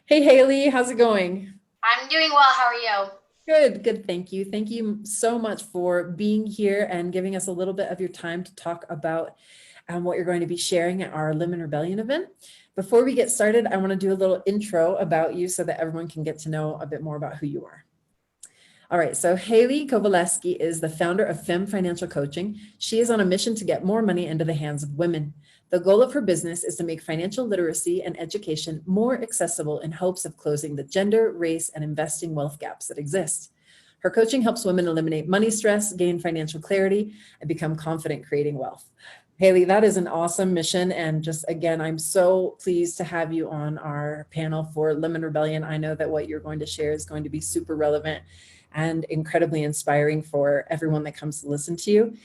Hey Haley, how's it going? I'm doing well. How are you? Good, good, thank you. Thank you so much for being here and giving us a little bit of your time to talk about what you're going to be sharing at our Lemon Rebellion event. Before we get started, I want to do a little intro about you so that everyone can get to know a bit more about who you are. All right, so Haley Kowalewski is the founder of Femme Financial Coaching. She is on a mission to get more money into the hands of women. The goal of her business is to make financial literacy and education more accessible in hopes of closing the gender, race, and investing wealth gaps that exist. Her coaching helps women eliminate money stress, gain financial clarity, and become confident creating wealth. Haley, that is an awesome mission. And just again, I'm so pleased to have you on our panel for Lemon Rebellion. I know that what you're going to share is going to be super relevant and incredibly inspiring for everyone that comes to listen to you.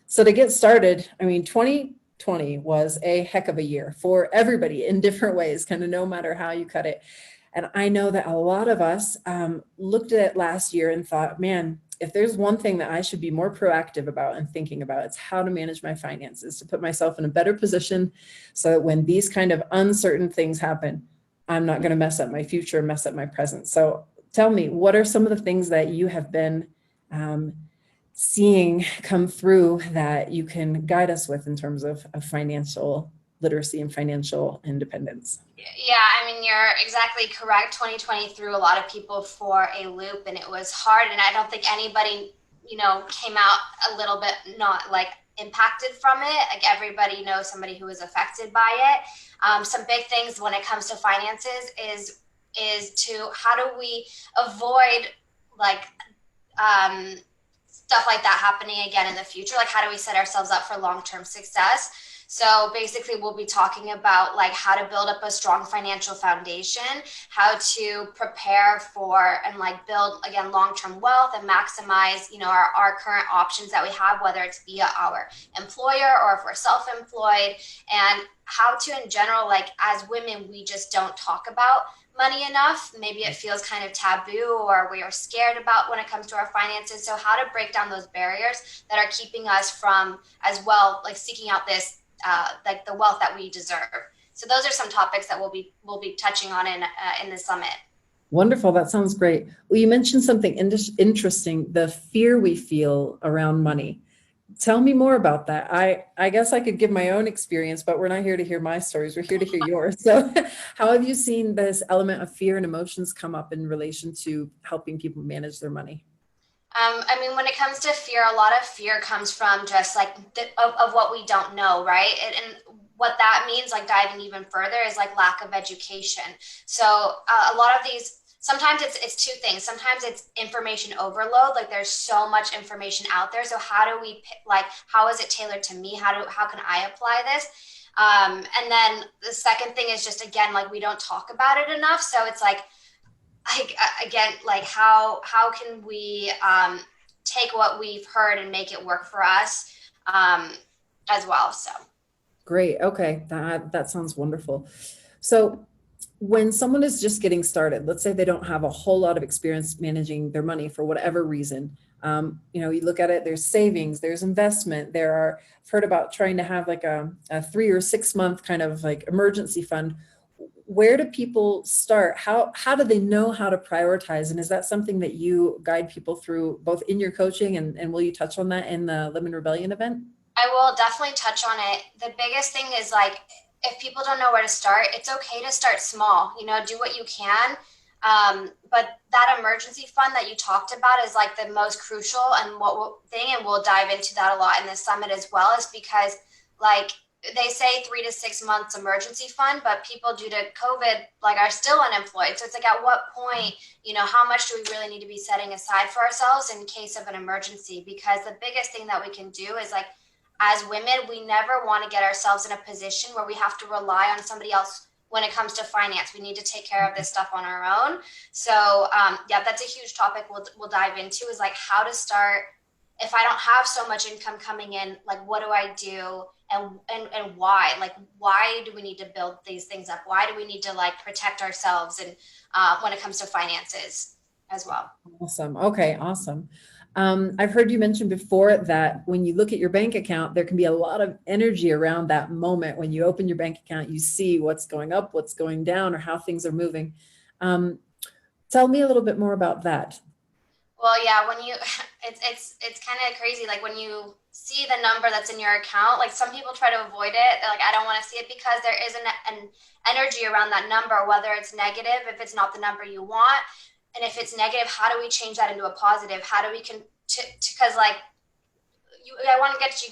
So to get started, I mean, 2020 was a heck of a year for everybody in different ways, kind of no matter how you cut it. And I know that a lot of us looked at last year and thought, man, if there's one thing that I should be more proactive about and thinking about, it's how to manage my finances, to put myself in a better position so that when these kind of uncertain things happen, I'm not going to mess up my future, mess up my present. So tell me, what are some of the things that you have been um, seeing come through that you can guide us with in terms of financial literacy and financial independence? Yeah, I mean, you're exactly correct. 2020 threw a lot of people for a loop and it was hard. And I don't think anybody, came out a little bit not like impacted from it. Like everybody knows somebody who was affected by it. Some big things when it comes to finances is to how do we avoid like stuff like that happening again in the future? Like, how do we set ourselves up for long-term success? So basically, we'll be talking about like how to build up a strong financial foundation, how to prepare for and like build again long-term wealth and maximize, our current options that we have, whether it's via our employer or if we're self-employed, and how to in general, like as women, we just don't talk about money enough. Maybe it feels kind of taboo or we are scared about when it comes to our finances. So how to break down those barriers that are keeping us from as well, like seeking out this like the wealth that we deserve. So those are some topics that we'll be touching on in the summit. Wonderful. That sounds great. Well, you mentioned something interesting, the fear we feel around money. Tell me more about that. I guess I could give my own experience, but we're not here to hear my stories. We're here to hear yours. So, how have you seen this element of fear and emotions come up in relation to helping people manage their money? I mean, when it comes to fear, a lot of fear comes from just like of what we don't know, right? And what that means, like diving even further, is like lack of education. So a lot of these, sometimes it's two things. Sometimes it's information overload. Like there's so much information out there. So how do we like how is it tailored to me? How can I apply this? And then the second thing is just again like we don't talk about it enough. So it's like again like how can we take what we've heard and make it work for us um, as well. So Great. Okay. That sounds wonderful. So, when someone is just getting started, let's say they don't have a whole lot of experience managing their money for whatever reason, you look at it, there's savings, there's investment, I've heard about trying to have like a 3 or 6 month kind of like emergency fund. Where do people start? How do they know how to prioritize? And is that something that you guide people through both in your coaching and will you touch on that in the Lemon Rebellion event? I will definitely touch on it. The biggest thing is like if people don't know where to start, it's okay to start small. Do what you can. But that emergency fund that you talked about is like the most crucial and and we'll dive into that a lot in the summit as well, is because like they say 3 to 6 months emergency fund, but people due to COVID like are still unemployed. So it's like at what point, how much do we really need to be setting aside for ourselves in case of an emergency? Because the biggest thing that we can do is like as women, we never want to get ourselves in a position where we have to rely on somebody else when it comes to finance. We need to take care of this stuff on our own. So yeah, that's a huge topic we'll dive into, is like how to start if I don't have so much income coming in, like what do I do? And why? Like why do we need to build these things up? Why do we need to like protect ourselves and when it comes to finances as well? Awesome. Okay, awesome. I've heard you mention before that when you look at your bank account, there can be a lot of energy around that moment. When you open your bank account, you see what's going up, what's going down, or how things are moving. Tell me a little bit more about that. Well, yeah, when you it's kind of crazy. Like when you see the number that's in your account, like some people try to avoid it. They're like, I don't want to see it because there is an energy around that number, whether it's negative, if it's not the number you want, and if it's negative, how do we change that into a positive? How do we because like I want to get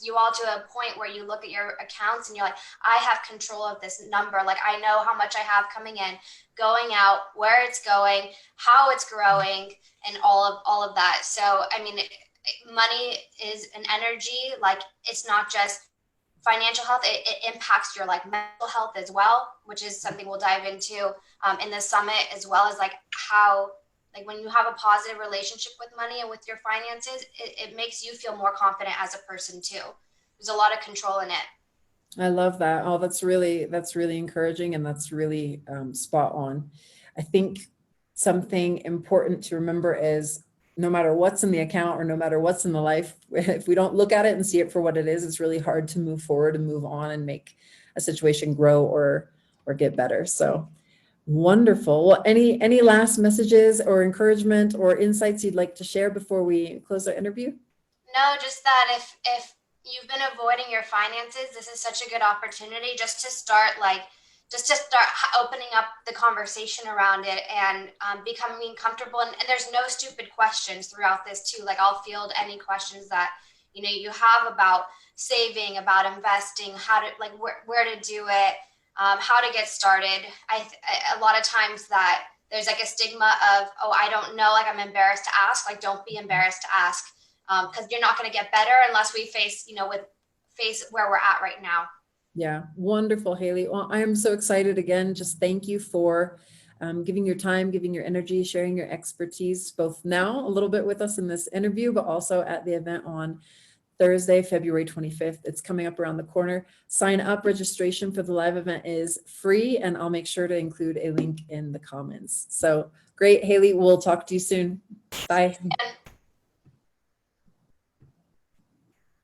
you all to a point where you look at your accounts and you're like, I have control of this number. Like I know how much I have coming in, going out, where it's going, how it's growing, and all of that. So I mean, money is an energy. Like it's not just financial health. It impacts your like mental health as well, which is something we'll dive into in the summit, as well as like how like when you have a positive relationship with money and with your finances, it makes you feel more confident as a person too. There's a lot of control in it. I love that. Oh, that's really encouraging, and that's really spot on. I think something important to remember is no matter what's in the account or no matter what's in the life, if we don't look at it and see it for what it is, it's really hard to move forward and move on and make a situation grow or get better. So wonderful. Well, any last messages or encouragement or insights you'd like to share before we close our interview? No, just that if you've been avoiding your finances, this is such a good opportunity just to start opening up the conversation around it and becoming comfortable. And there's no stupid questions throughout this too. Like I'll field any questions that you have about saving, about investing, how to like where to do it, how to get started. A lot of times that there's like a stigma of, oh, I don't know, like I'm embarrassed to ask. Like don't be embarrassed to ask, because you're not going to get better unless we face where we're at right now. Yeah, wonderful, Haley. Well, I am so excited again. Just thank you for giving your time, giving your energy, sharing your expertise, both now a little bit with us in this interview, but also at the event on Thursday, February 25th. It's coming up around the corner. Sign up. Registration for the live event is free, and I'll make sure to include a link in the comments. So great, Haley. We'll talk to you soon. Bye.